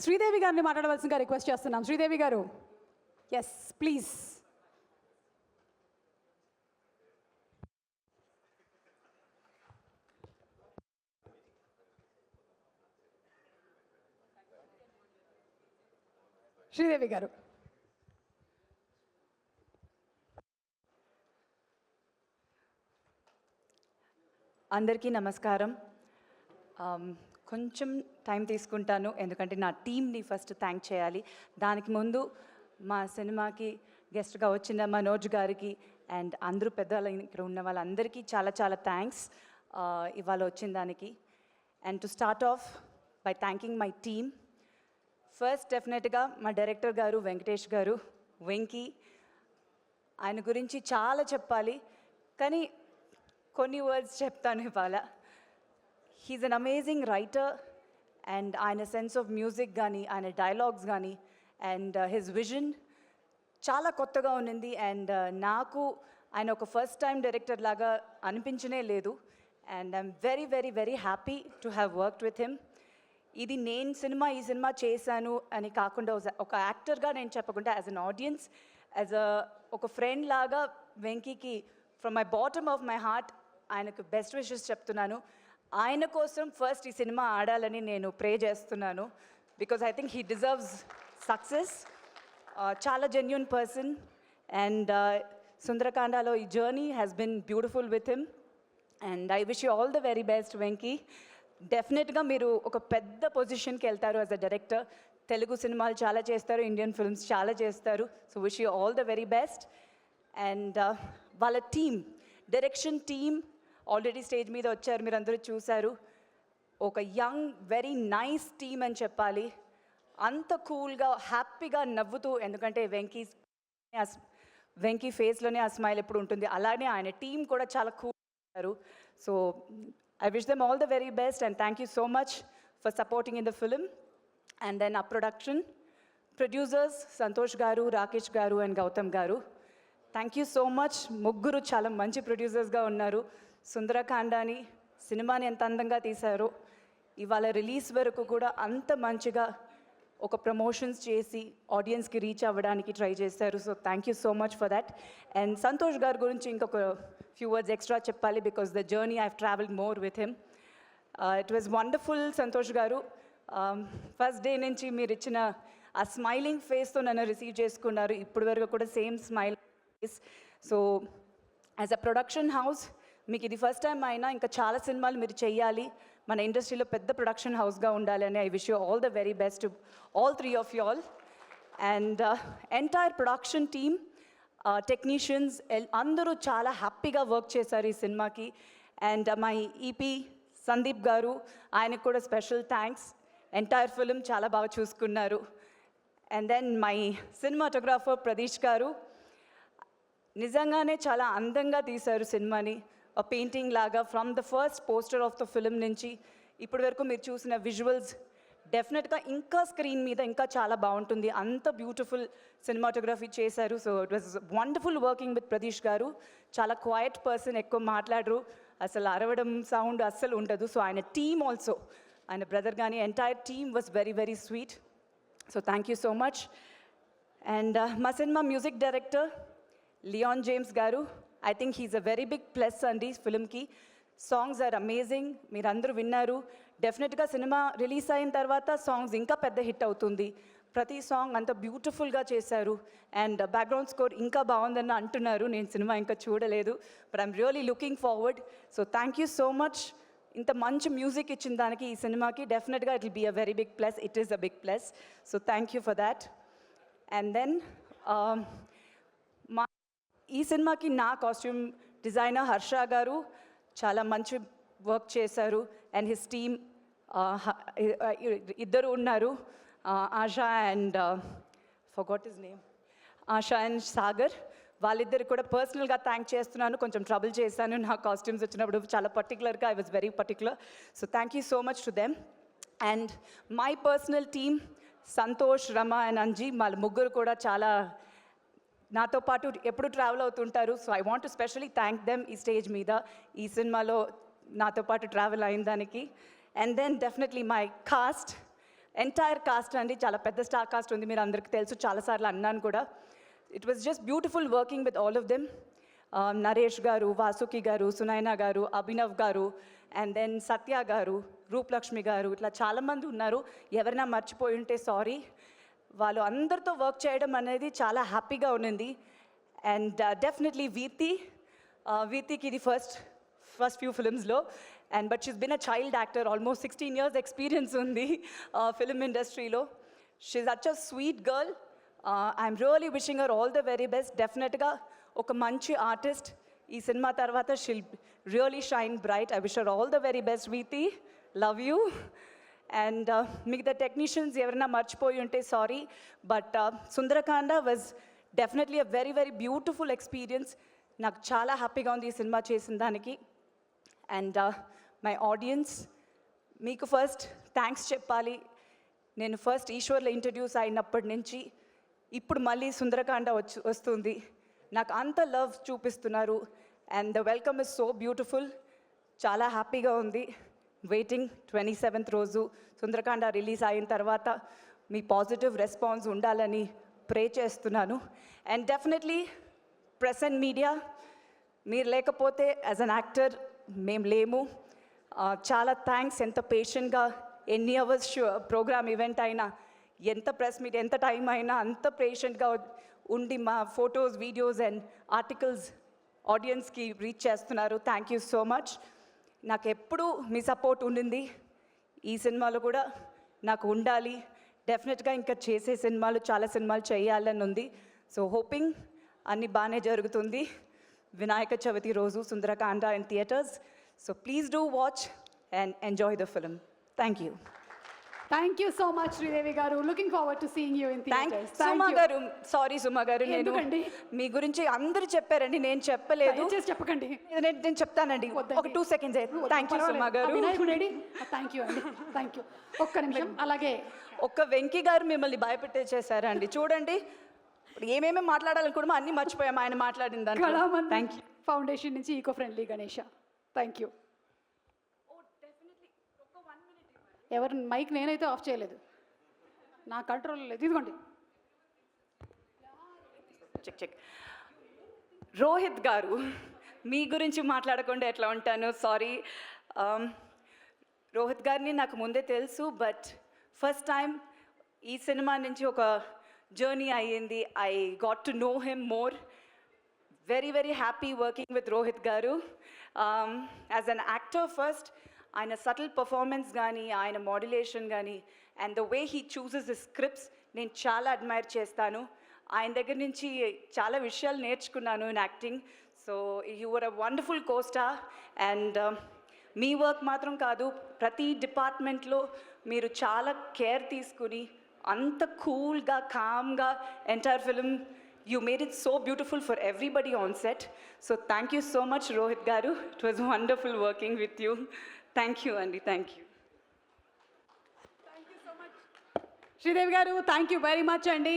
శ్రీదేవి గారిని మాట్లాడవలసిందిగా రిక్వెస్ట్ చేస్తున్నాం. శ్రీదేవి గారు, ఎస్ ప్లీజ్. శ్రీదేవి గారు. అందరికీ నమస్కారం. కొంచెం టైం తీసుకుంటాను ఎందుకంటే నా టీమ్ని ఫస్ట్ థ్యాంక్ చేయాలి. దానికి ముందు మా సినిమాకి గెస్ట్గా వచ్చిన మనోజ్ గారికి అండ్ అందరూ పెద్దవాళ్ళు ఇక్కడ ఉన్న వాళ్ళందరికీ చాలా చాలా థ్యాంక్స్ ఇవాళ వచ్చిన దానికి. And to start of by thanking my team. First డెఫినెట్గా మా డైరెక్టర్ గారు వెంకటేష్ గారు, వెంకీ. ఆయన గురించి చాలా చెప్పాలి కానీ కొన్ని వర్డ్స్ చెప్తాను ఇవాళ. He's an amazing writer and ఆయన సెన్స్ ఆఫ్ మ్యూజిక్ కానీ ఆయన డైలాగ్స్ కానీ అండ్ హిజ్ విజన్ చాలా కొత్తగా ఉన్నింది. అండ్ నాకు ఆయన ఒక ఫస్ట్ టైం డైరెక్టర్ లాగా అనిపించనే లేదు. And I'm very very very happy to have worked with him. ఇది నేను ఈ సినిమా చేశాను అని కాకుండా ఒక యాక్టర్గా నేను చెప్పకుండా యాజ్ అన్ ఆడియన్స్, యాజ్ ఒక ఫ్రెండ్ లాగా వెంకీకి from my bottom of my heart ఆయనకు బెస్ట్ విషెస్ చెప్తున్నాను. ఆయన కోసం ఫస్ట్ ఈ సినిమా ఆడాలని నేను ప్రే చేస్తున్నాను. Because I think he deserves success. చాలా జెన్యూన్ పర్సన్. అండ్ సుందరకాండలో ఈ journey has been beautiful with him. And I wish you all the very best Venky. డెఫినెట్గా మీరు ఒక పెద్ద పొజిషన్కి వెళ్తారు యాజ్ అ డైరెక్టర్. తెలుగు సినిమాలు చాలా చేస్తారు, ఇండియన్ ఫిల్మ్స్ చాలా చేస్తారు. So wish you all the very best. And వాళ్ళ team, direction team already stage మీద వచ్చారు, మీరు అందరూ చూశారు. ఒక యంగ్ వెరీ నైస్ టీమ్ అని చెప్పాలి. అంత కూల్గా హ్యాపీగా నవ్వుతూ, ఎందుకంటే వెంకీ ఫేస్లోనే ఆ స్మైల్ ఎప్పుడు ఉంటుంది, అలానే ఆయన టీం కూడా చాలా కూల్ ఉన్నారు. So I wish them all the very best and thank you so much for supporting in the film. And then our production, producers Santosh Garu, Rakesh Garu and Gautam Garu. Thank you so much. Mugguru chala manchi producers ga unnaru. Sundarakandani సినిమాని ఎంత అందంగా తీశారో, ఇవాళ release వరకు కూడా అంత మంచిగా ఒక promotions చేసి ఆడియన్స్కి రీచ్ అవ్వడానికి ట్రై చేశారు. So thank you so much for that. And Santosh గారి గురించి ఇంకొక ఫ్యూ వర్డ్స్ ఎక్స్ట్రా చెప్పాలి because the journey I have travelled more with him. It was wonderful. Santosh గారు, ఫస్ట్ డే నుంచి మీరు ఇచ్చిన ఆ స్మైలింగ్ ఫేస్తో నన్ను రిసీవ్ చేసుకున్నారు. ఇప్పటి వరకు కూడా same smile face. So as a production house మీకు ఇది ఫస్ట్ టైం అయినా ఇంకా చాలా సినిమాలు మీరు చెయ్యాలి, మన ఇండస్ట్రీలో పెద్ద ప్రొడక్షన్ హౌస్గా ఉండాలి అని I wish you all the very best to all three of you all. And entire production team, technicians అందరూ చాలా హ్యాపీగా వర్క్ చేశారు ఈ సినిమాకి. అండ్ మై ఈపీ సందీప్ గారు, ఆయనకు కూడా స్పెషల్ థ్యాంక్స్. ఎంటైర్ ఫిలిం చాలా బాగా చూసుకున్నారు. And then my cinematographer Pradeesh గారు, నిజంగానే చాలా అందంగా తీశారు సినిమాని. పెయింటింగ్ లాగా from the first poster of the film నుంచి ఇప్పటి వరకు మీరు చూసిన విజువల్స్ డెఫినెట్గా ఇంకా స్క్రీన్ మీద ఇంకా చాలా బాగుంటుంది. అంత బ్యూటిఫుల్ సినిమాటోగ్రఫీ చేశారు. So it was wonderful working with Pradeesh గారు. చాలా క్వైట్ పర్సన్, ఎక్కువ మాట్లాడరు, అసలు అరవడం సౌండ్ అస్సలు ఉండదు. సో ఆయన టీమ్ ఆల్సో, ఆయన బ్రదర్ కానీ entire team was very very sweet. So thank you so much. And మా సినిమా music director Leon James garu, I think he's a very big plus అండి ఫిల్మ్కి. సాంగ్స్ ఆర్ అమేజింగ్, మీరు అందరూ విన్నారు. డెఫినెట్గా సినిమా రిలీజ్ అయిన తర్వాత సాంగ్స్ ఇంకా పెద్ద హిట్ అవుతుంది. ప్రతి సాంగ్ అంత బ్యూటిఫుల్గా చేశారు. అండ్ బ్యాక్గ్రౌండ్ స్కోర్ ఇంకా బాగుందని అంటున్నారు. నేను సినిమా ఇంకా చూడలేదు, but I'm really looking forward. So thank you so much. ఇంత మంచి మ్యూజిక్ ఇచ్చిన దానికి ఈ సినిమాకి డెఫినెట్గా it will be a very big plus. It is a big plus. So thank you for that. And then ఈ సినిమాకి నా కాస్ట్యూమ్ డిజైనర్ హర్ష గారు చాలా మంచి వర్క్ చేశారు. అండ్ హిస్ టీమ్ ఇద్దరు ఉన్నారు, ASHA and forgot his name, ASHA and Sagar. వాళ్ళిద్దరు కూడా పర్సనల్గా థ్యాంక్ చేస్తున్నాను. కొంచెం ట్రబుల్ చేశాను నా కాస్ట్యూమ్స్ వచ్చినప్పుడు, చాలా పర్టికులర్గా I was very particular. So thank you so much to them. And my personal team Santosh, Rama and Anji, వాళ్ళ ముగ్గురు కూడా చాలా నాతో పాటు ఎప్పుడు ట్రావెల్ అవుతుంటారు. So I want to specially thank them ఈ స్టేజ్ మీద ఈ సినిమాలో నాతో పాటు ట్రావెల్ అయిన దానికి. And then definitely my cast, entire cast అండి, చాలా పెద్ద స్టార్ కాస్ట్ ఉంది, మీరు అందరికీ తెలుసు, చాలాసార్లు అన్నాను కూడా. It was just beautiful working with all of them. Naresh గారు, వాసుకి గారు, సునైనా గారు, అభినవ్ గారు, అండ్ దెన్ సత్య గారు, రూపలక్ష్మి గారు, ఇట్లా చాలామంది ఉన్నారు. ఎవరైనా మర్చిపోయి ఉంటే సారీ. వాళ్ళు అందరితో వర్క్ చేయడం అనేది చాలా హ్యాపీగా ఉన్నింది. అండ్ డెఫినెట్లీ వీతికి ఇది ఫస్ట్ ఫ్యూ ఫిల్మ్స్లో, and but she's been a child actor, almost 16 years experience ఉంది ఫిల్మ్ ఇండస్ట్రీలో. She's such a sweet girl. I'm really wishing her all the very best. డెఫినెట్గా ఒక మంచి ఆర్టిస్ట్. ఈ సినిమా తర్వాత she'll really shine bright. I wish her all the very best Veethi. Love you. And మిగతా technicians ఎవరైనా మర్చిపోయి ఉంటే sorry. But Sundarakanda was definitely a very very beautiful experience. నాకు చాలా హ్యాపీగా ఉంది ఈ సినిమా చేసిన దానికి. అండ్ మై ఆడియన్స్, మీకు ఫస్ట్ థ్యాంక్స్ చెప్పాలి. నేను ఫస్ట్ ఈశ్వర్లో ఇంట్రడ్యూస్ అయినప్పటి నుంచి ఇప్పుడు మళ్ళీ సుందరకాండ వస్తుంది. నాకు అంత లవ్ చూపిస్తున్నారు. And the welcome is so beautiful. చాలా హ్యాపీగా ఉంది. వెయిటింగ్ 27th రోజు సుందరకాండ రిలీజ్ అయిన తర్వాత మీ పాజిటివ్ రెస్పాన్స్ ఉండాలని ప్రే చేస్తున్నాను. And definitely press and media, మీరు లేకపోతే యాజ్ అన్ యాక్టర్ మేము లేము. చాలా థ్యాంక్స్. ఎంత పేషెంట్గా ఎన్ని అవర్స్ ప్రోగ్రామ్ ఈవెంట్ అయినా, ఎంత ప్రెస్ మీట్, ఎంత టైం అయినా అంత పేషెంట్గా ఉండి మా ఫొటోస్, వీడియోస్ అండ్ ఆర్టికల్స్ ఆడియన్స్కి రీచ్ చేస్తున్నారు. Thank you so much. నాకు ఎప్పుడూ మీ సపోర్ట్ ఉండింది. ఈ సినిమాలో కూడా నాకు ఉండాలి. డెఫినెట్గా ఇంకా చేసే సినిమాలు, చాలా సినిమాలు చేయాలని ఉంది. సో హోపింగ్ అన్నీ బాగానే జరుగుతుంది. వినాయక చవితి రోజు Sundarakanda in theatres. So please do watch and enjoy the film. Thank you. Thank you so much Sridevi garu. Looking forward to seeing you in theatres. Suma garu, sorry సుమా గారు, నేను ఎందుకండి? మీ గురించి అందరూ చెప్పారండి, నేను చెప్పలేదు. దయచేసి చెప్పకండి. నేను చెప్తానండి, ఒక 2 seconds. థ్యాంక్ యూ సుమా గారు. థ్యాంక్ యూ అండి. Thank you. ఒక్క నిమిషం. అలాగే ఒక్క వెంకీ గారు మిమ్మల్ని భయపెట్టేసేసారండి. చూడండి, ఇప్పుడు ఏమేమి మాట్లాడాలనుకున్నామో అన్నీ మర్చిపోయాము ఆయన మాట్లాడిన దాన్ని. Kalamandir thank you. ఫౌండేషన్ నుంచి eco friendly Ganesha. Thank you. ఎవరు మైక్ నేనైతే ఆఫ్ చేయలేదు, నా కంట్రోల్ లేదు. ఇదిగోండి. చెక్. రోహిత్ గారు, మీ గురించి మాట్లాడకుండా ఎట్లా ఉంటాను, సారీ. రోహిత్ గారిని నాకు ముందే తెలుసు, బట్ ఫస్ట్ టైం ఈ సినిమా నుంచి ఒక జర్నీ అయ్యింది. I got to know him more. Very very happy working with Rohit గారు. యాజ్ అన్ యాక్టర్ ఫస్ట్, ఆయన సటిల్ పర్ఫార్మెన్స్ కానీ, ఆయన మాడ్యులేషన్ కానీ, and the way he chooses the scripts నేను చాలా అడ్మైర్ చేస్తాను. ఆయన దగ్గర నుంచి చాలా విషయాలు నేర్చుకున్నాను in acting. So you were a wonderful co-star. And me work మాత్రం కాదు, ప్రతి డిపార్ట్మెంట్లో మీరు చాలా కేర్ తీసుకుని అంత కూల్గా, కామ్గా entire film you made it so beautiful for everybody on set. So thank you so much, Rohit garu. It was wonderful working with you. Thank you, Andy. Thank you. Sridevi గారు, థ్యాంక్ యూ వెరీ మచ్ అండి.